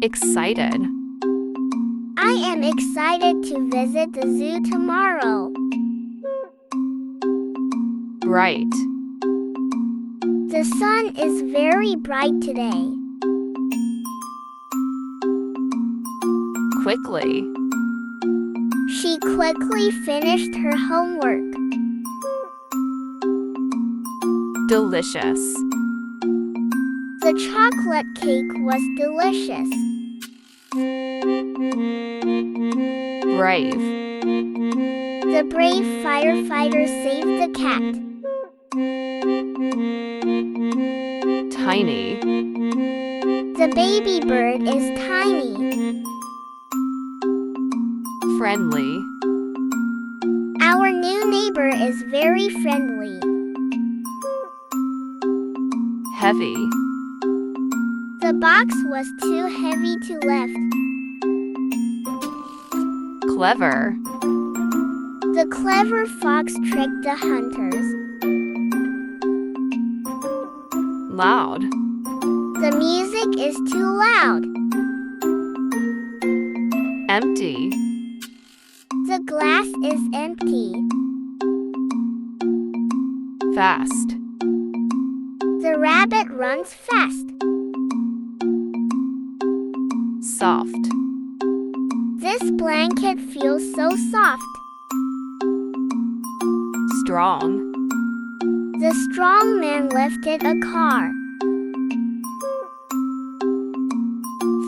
Excited. I am excited to visit the zoo tomorrow. Bright. The sun is very bright today. Quickly. She quickly finished her homework. Delicious. The chocolate cake was delicious. Brave. The brave firefighter saved the cat. Tiny. The baby bird is tiny. Friendly. Our new neighbor is very friendly. Heavy. The box was too heavy to lift. Clever. The clever fox tricked the hunters. Loud. The music is too loud. Empty. The glass is empty. Fast. The rabbit runs fast. Soft. This blanket feels so soft. Strong. The strong man lifted a car.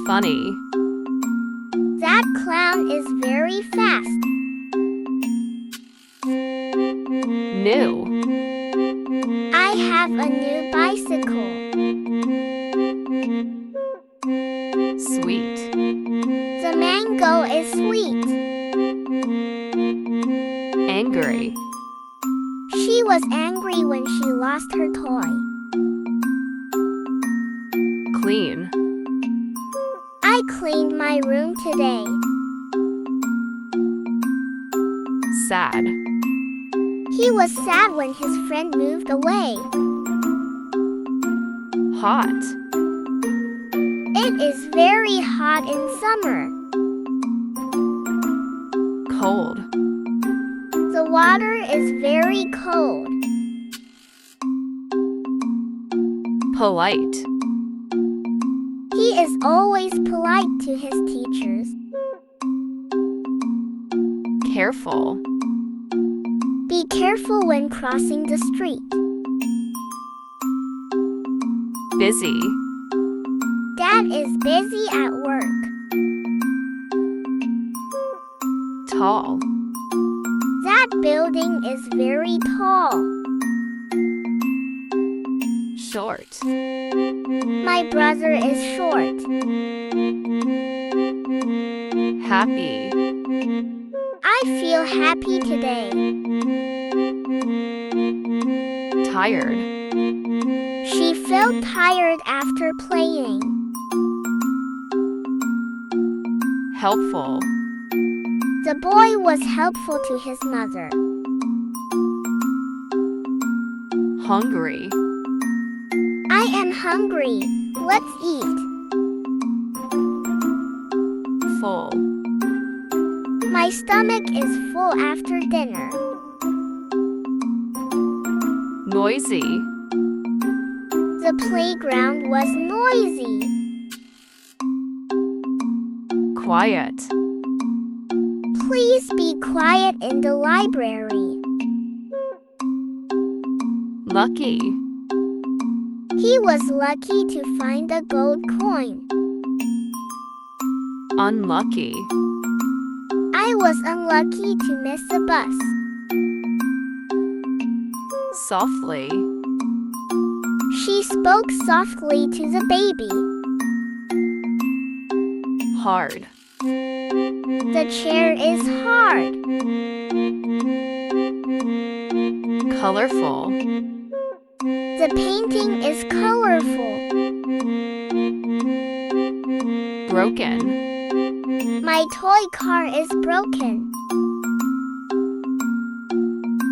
Funny. That clown is very fast. New. I have a new bicycle. Sweet. The mango is sweet. Angry. She was angry when she lost her toy. Clean. I cleaned my room today. Sad. He was sad when his friend moved away. Hot. It is very hot in summer. Cold. The water is very cold. Polite. He is always polite to his teachers. Careful. Be careful when crossing the street. Busy. Dad is busy at work. Tall. That building is very tall. Short. My brother is short. Happy. I feel happy today. Tired. She felt tired after playing. Helpful. The boy was helpful to his mother. Hungry. I am hungry. Let's eat. Full. My stomach is full after dinner. Noisy. The playground was noisy. Quiet. Please be quiet in the library. Lucky. He was lucky to find a gold coin. Unlucky. I was unlucky to miss a bus. Softly. She spoke softly to the baby. Hard. The chair is hard. Colorful. The painting is colorful. Broken. My toy car is broken.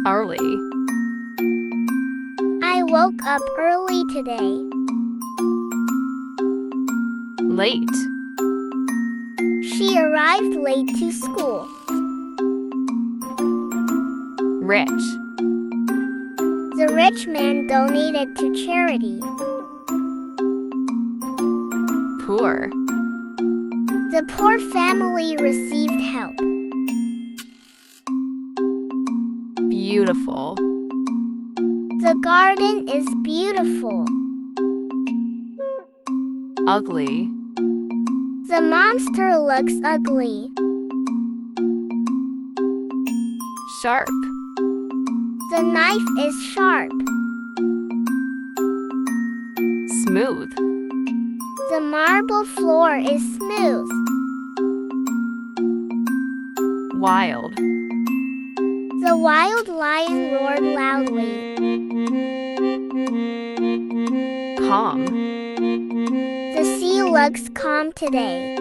Early. I woke up early today. Late. He arrived late to school. Rich. The rich man donated to charity. Poor. The poor family received help. Beautiful. The garden is beautiful. Ugly. The monster looks ugly. Sharp. The knife is sharp. Smooth. The marble floor is smooth. Wild. The wild lion roared loudly. Calm. The sea looks calm today.